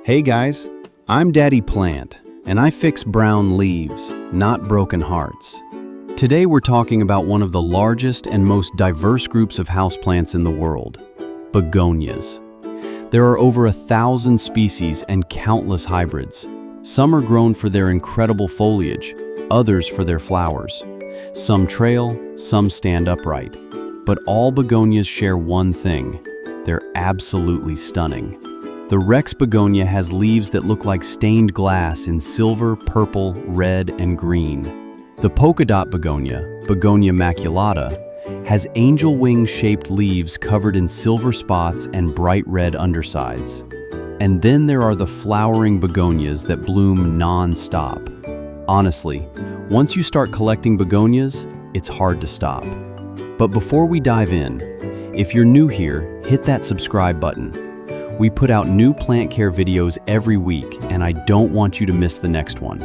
Hey guys, I'm Daddy Plant, and I fix brown leaves, not broken hearts. Today we're talking about one of the largest and most diverse groups of houseplants in the world, begonias. There are over 1,000 species and countless hybrids. Some are grown for their incredible foliage, others for their flowers. Some trail, some stand upright. But all begonias share one thing: they're absolutely stunning. The Rex begonia has leaves that look like stained glass in silver, purple, red, and green. The polka dot begonia, Begonia maculata, has angel wing-shaped leaves covered in silver spots and bright red undersides. And then there are the flowering begonias that bloom non-stop. Honestly, once you start collecting begonias, it's hard to stop. But before we dive in, if you're new here, hit that subscribe button. We put out new plant care videos every week, and I don't want you to miss the next one.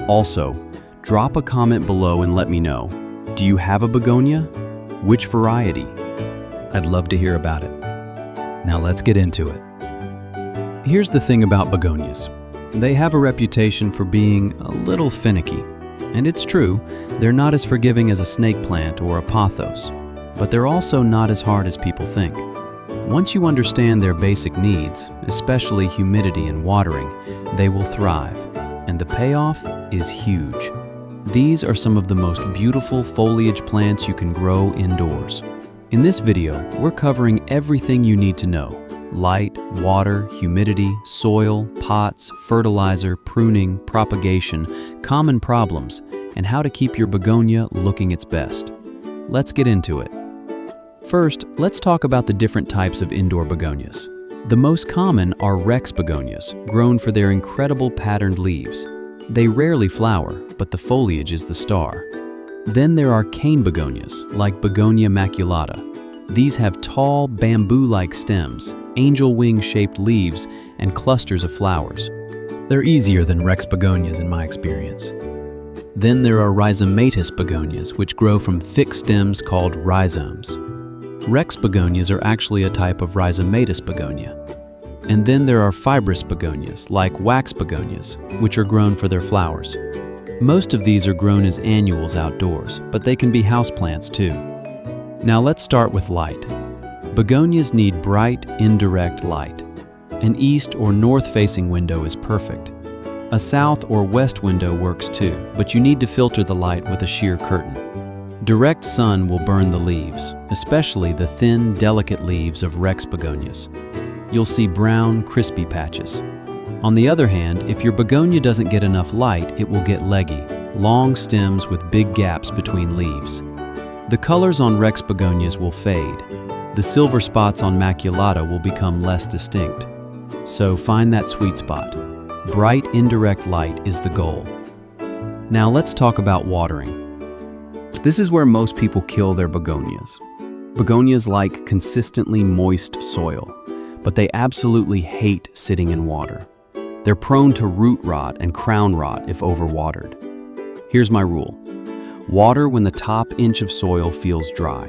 Also, drop a comment below and let me know. Do you have a begonia? Which variety? I'd love to hear about it. Now let's get into it. Here's the thing about begonias. They have a reputation for being a little finicky. And it's true, they're not as forgiving as a snake plant or a pothos. But they're also not as hard as people think. Once you understand their basic needs, especially humidity and watering, they will thrive, and the payoff is huge. These are some of the most beautiful foliage plants you can grow indoors. In this video, we're covering everything you need to know: light, water, humidity, soil, pots, fertilizer, pruning, propagation, common problems, and how to keep your begonia looking its best. Let's get into it. First, let's talk about the different types of indoor begonias. The most common are Rex begonias, grown for their incredible patterned leaves. They rarely flower, but the foliage is the star. Then there are cane begonias, like Begonia maculata. These have tall, bamboo-like stems, angel wing-shaped leaves, and clusters of flowers. They're easier than Rex begonias in my experience. Then there are rhizomatous begonias, which grow from thick stems called rhizomes. Rex begonias are actually a type of rhizomatous begonia. And then there are fibrous begonias, like wax begonias, which are grown for their flowers. Most of these are grown as annuals outdoors, but they can be houseplants too. Now let's start with light. Begonias need bright, indirect light. An east or north-facing window is perfect. A south or west window works too, but you need to filter the light with a sheer curtain. Direct sun will burn the leaves, especially the thin, delicate leaves of Rex begonias. You'll see brown, crispy patches. On the other hand, if your begonia doesn't get enough light, it will get leggy, long stems with big gaps between leaves. The colors on Rex begonias will fade. The silver spots on maculata will become less distinct. So find that sweet spot. Bright, indirect light is the goal. Now let's talk about watering. This is where most people kill their begonias. Begonias like consistently moist soil, but they absolutely hate sitting in water. They're prone to root rot and crown rot if overwatered. Here's my rule. Water when the top inch of soil feels dry.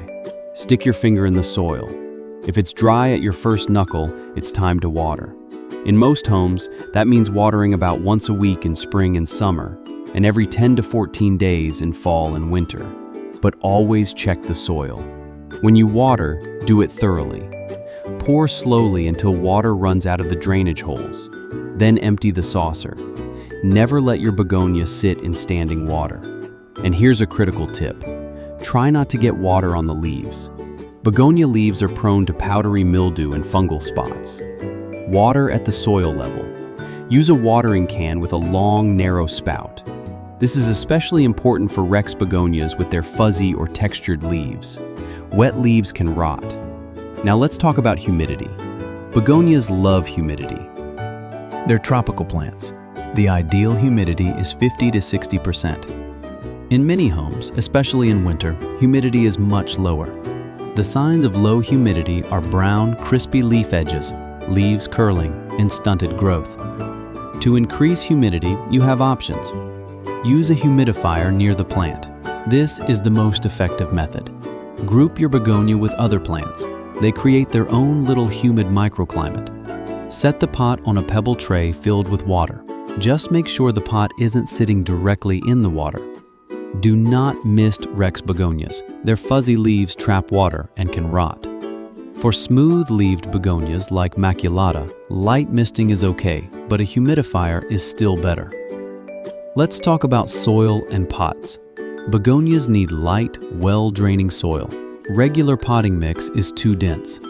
Stick your finger in the soil. If it's dry at your first knuckle, it's time to water. In most homes, that means watering about once a week in spring and summer, and every 10 to 14 days in fall and winter. But always check the soil. When you water, do it thoroughly. Pour slowly until water runs out of the drainage holes. Then empty the saucer. Never let your begonia sit in standing water. And here's a critical tip. Try not to get water on the leaves. Begonia leaves are prone to powdery mildew and fungal spots. Water at the soil level. Use a watering can with a long, narrow spout. This is especially important for Rex begonias with their fuzzy or textured leaves. Wet leaves can rot. Now let's talk about humidity. Begonias love humidity. They're tropical plants. The ideal humidity is 50 to 60%. In many homes, especially in winter, humidity is much lower. The signs of low humidity are brown, crispy leaf edges, leaves curling, and stunted growth. To increase humidity, you have options. Use a humidifier near the plant. This is the most effective method. Group your begonia with other plants. They create their own little humid microclimate. Set the pot on a pebble tray filled with water. Just make sure the pot isn't sitting directly in the water. Do not mist Rex begonias. Their fuzzy leaves trap water and can rot. For smooth-leaved begonias like maculata, light misting is okay, but a humidifier is still better. Let's talk about soil and pots. Begonias need light, well-draining soil. Regular potting mix is too dense.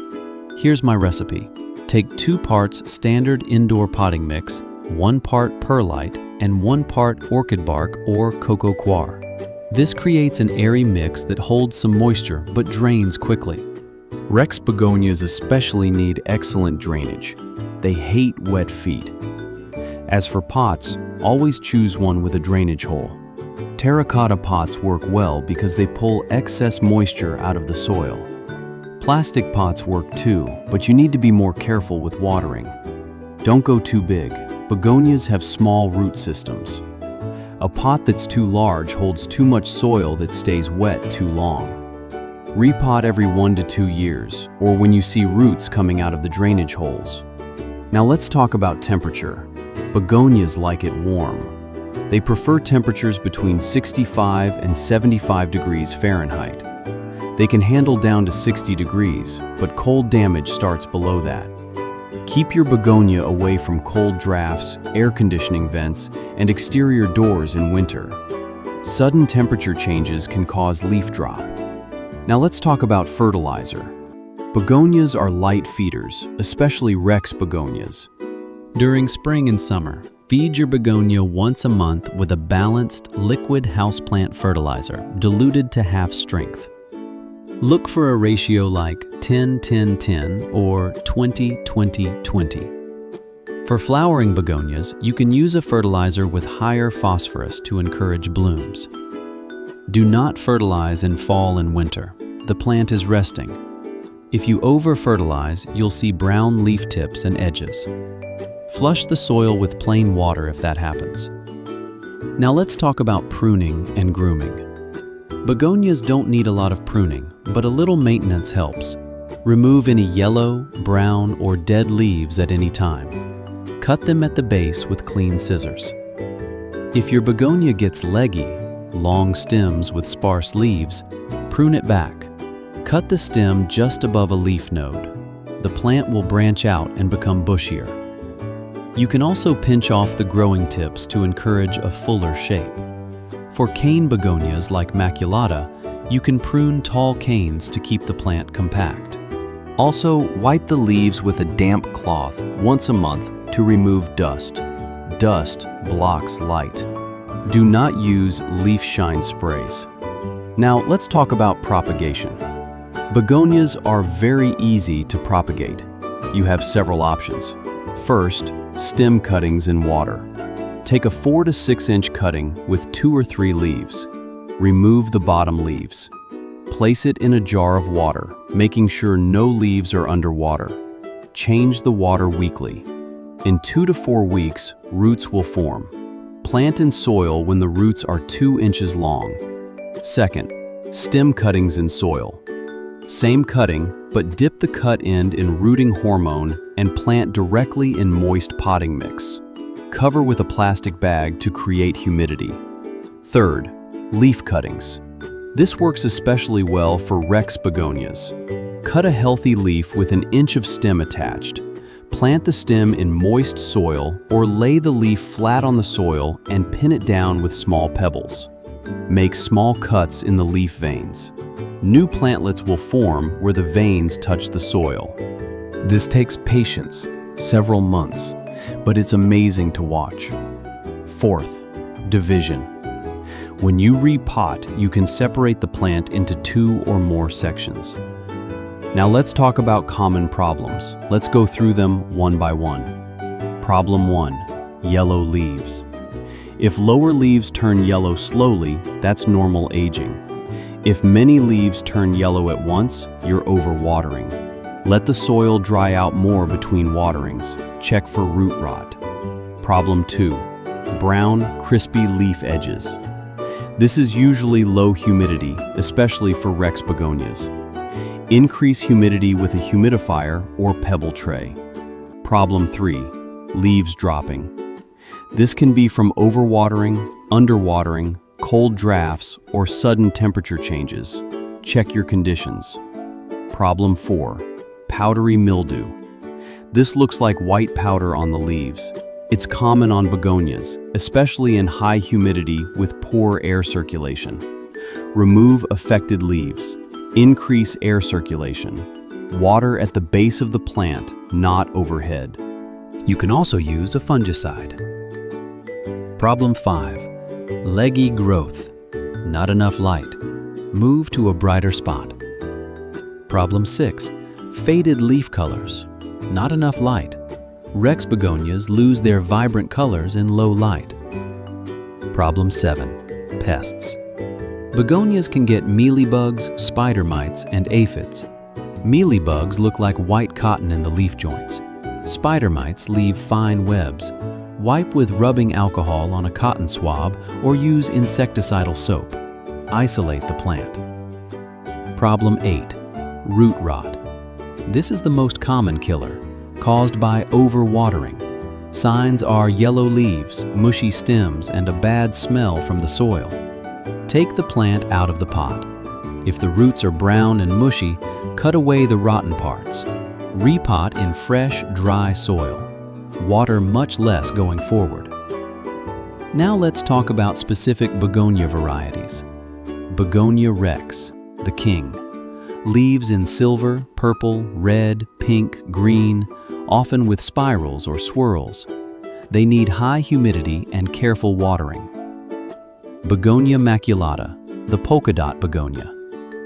Here's my recipe. Take 2 parts standard indoor potting mix, 1 part perlite, and 1 part orchid bark or coco coir. This creates an airy mix that holds some moisture but drains quickly. Rex begonias especially need excellent drainage. They hate wet feet. As for pots, always choose one with a drainage hole. Terracotta pots work well because they pull excess moisture out of the soil. Plastic pots work too, but you need to be more careful with watering. Don't go too big. Begonias have small root systems. A pot that's too large holds too much soil that stays wet too long. Repot every 1 to 2 years, or when you see roots coming out of the drainage holes. Now let's talk about temperature. Begonias like it warm. They prefer temperatures between 65 and 75 degrees Fahrenheit. They can handle down to 60 degrees, but cold damage starts below that. Keep your begonia away from cold drafts, air conditioning vents, and exterior doors in winter. Sudden temperature changes can cause leaf drop. Now let's talk about fertilizer. Begonias are light feeders, especially Rex begonias. During spring and summer, feed your begonia once a month with a balanced liquid houseplant fertilizer, diluted to half strength. Look for a ratio like 10-10-10 or 20-20-20. For flowering begonias, you can use a fertilizer with higher phosphorus to encourage blooms. Do not fertilize in fall and winter. The plant is resting. If you over-fertilize, you'll see brown leaf tips and edges. Flush the soil with plain water if that happens. Now let's talk about pruning and grooming. Begonias don't need a lot of pruning, but a little maintenance helps. Remove any yellow, brown, or dead leaves at any time. Cut them at the base with clean scissors. If your begonia gets leggy, long stems with sparse leaves, prune it back. Cut the stem just above a leaf node. The plant will branch out and become bushier. You can also pinch off the growing tips to encourage a fuller shape. For cane begonias like maculata, you can prune tall canes to keep the plant compact. Also, wipe the leaves with a damp cloth once a month to remove dust. Dust blocks light. Do not use leaf shine sprays. Now let's talk about propagation. Begonias are very easy to propagate. You have several options. First, stem cuttings in water. Take a 4 to 6 inch cutting with 2 or 3 leaves. Remove the bottom leaves. Place it in a jar of water, making sure no leaves are underwater. Change the water weekly. In 2 to 4 weeks, roots will form. Plant in soil when the roots are 2 inches long. Second, stem cuttings in soil. Same cutting, but dip the cut end in rooting hormone and plant directly in moist potting mix. Cover with a plastic bag to create humidity. Third, leaf cuttings. This works especially well for Rex begonias. Cut a healthy leaf with an inch of stem attached. Plant the stem in moist soil or lay the leaf flat on the soil and pin it down with small pebbles. Make small cuts in the leaf veins. New plantlets will form where the veins touch the soil. This takes patience, several months, but it's amazing to watch. Fourth, division. When you repot, you can separate the plant into 2 or more sections. Now let's talk about common problems. Let's go through them one by one. Problem 1, yellow leaves. If lower leaves turn yellow slowly, that's normal aging. If many leaves turn yellow at once, you're overwatering. Let the soil dry out more between waterings. Check for root rot. Problem 2, brown, crispy leaf edges. This is usually low humidity, especially for Rex begonias. Increase humidity with a humidifier or pebble tray. Problem 3, leaves dropping. This can be from overwatering, underwatering, cold drafts, or sudden temperature changes. Check your conditions. Problem 4, powdery mildew. This looks like white powder on the leaves. It's common on begonias, especially in high humidity with poor air circulation. Remove affected leaves. Increase air circulation. Water at the base of the plant, not overhead. You can also use a fungicide. Problem 5, leggy growth. Not enough light. Move to a brighter spot. Problem 6, faded leaf colors. Not enough light. Rex begonias lose their vibrant colors in low light. Problem 7, pests. Begonias can get mealybugs, spider mites, and aphids. Mealybugs look like white cotton in the leaf joints. Spider mites leave fine webs. Wipe with rubbing alcohol on a cotton swab or use insecticidal soap. Isolate the plant. Problem 8, root rot. This is the most common killer, caused by overwatering. Signs are yellow leaves, mushy stems, and a bad smell from the soil. Take the plant out of the pot. If the roots are brown and mushy, cut away the rotten parts. Repot in fresh, dry soil. Water much less going forward. Now let's talk about specific begonia varieties. Begonia rex, the king. Leaves in silver, purple, red, pink, green, often with spirals or swirls. They need high humidity and careful watering. Begonia maculata, the polka dot begonia.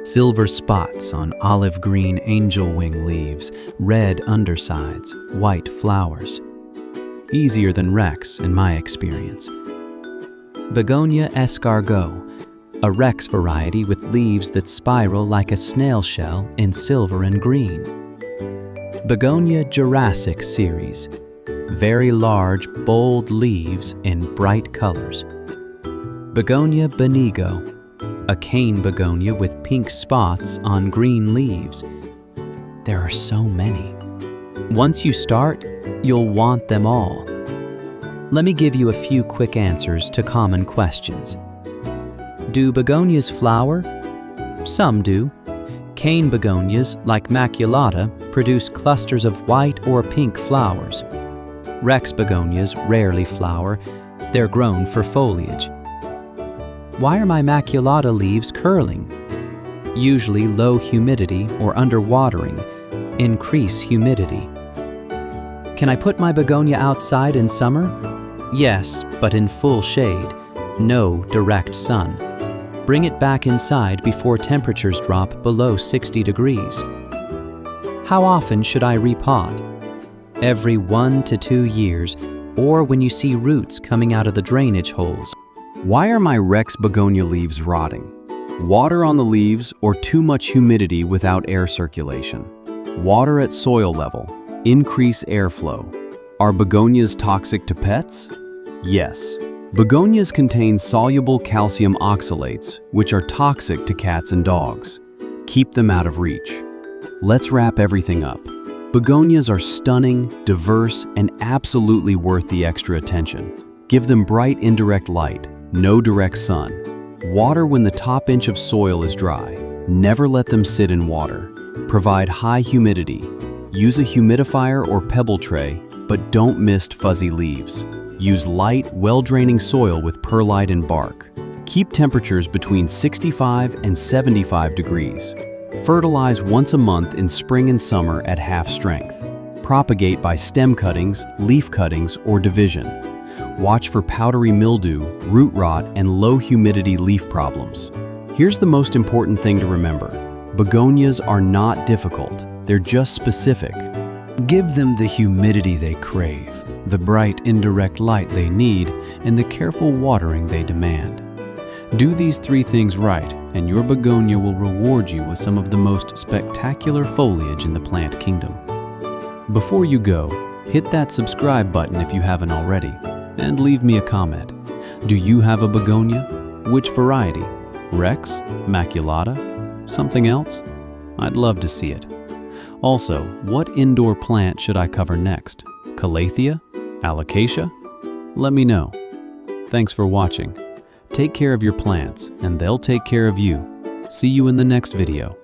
Silver spots on olive green angel wing leaves, red undersides, white flowers. Easier than Rex in my experience. Begonia escargot, a Rex variety with leaves that spiral like a snail shell in silver and green. Begonia Jurassic series, very large, bold leaves in bright colors. Begonia benigo, a cane begonia with pink spots on green leaves. There are so many. Once you start, you'll want them all. Let me give you a few quick answers to common questions. Do begonias flower? Some do. Cane begonias, like maculata, produce clusters of white or pink flowers. Rex begonias rarely flower. They're grown for foliage. Why are my maculata leaves curling? Usually low humidity or underwatering. Increase humidity. Can I put my begonia outside in summer? Yes, but in full shade. No direct sun. Bring it back inside before temperatures drop below 60 degrees. How often should I repot? Every 1 to 2 years, or when you see roots coming out of the drainage holes. Why are my Rex begonia leaves rotting? Water on the leaves or too much humidity without air circulation. Water at soil level. Increase airflow. Are begonias toxic to pets? Yes. Begonias contain soluble calcium oxalates, which are toxic to cats and dogs. Keep them out of reach. Let's wrap everything up. Begonias are stunning, diverse, and absolutely worth the extra attention. Give them bright indirect light, no direct sun. Water when the top inch of soil is dry. Never let them sit in water. Provide high humidity. Use a humidifier or pebble tray, but don't mist fuzzy leaves. Use light, well-draining soil with perlite and bark. Keep temperatures between 65 and 75 degrees. Fertilize once a month in spring and summer at half strength. Propagate by stem cuttings, leaf cuttings, or division. Watch for powdery mildew, root rot, and low humidity leaf problems. Here's the most important thing to remember. Begonias are not difficult, they're just specific. Give them the humidity they crave, the bright indirect light they need, and the careful watering they demand. Do these 3 things right, and your begonia will reward you with some of the most spectacular foliage in the plant kingdom. Before you go, hit that subscribe button if you haven't already, and leave me a comment. Do you have a begonia? Which variety? Rex? Maculata? Something else? I'd love to see it. Also, what indoor plant should I cover next? Calathea? Alocasia? Let me know. Thanks for watching. Take care of your plants, and they'll take care of you. See you in the next video.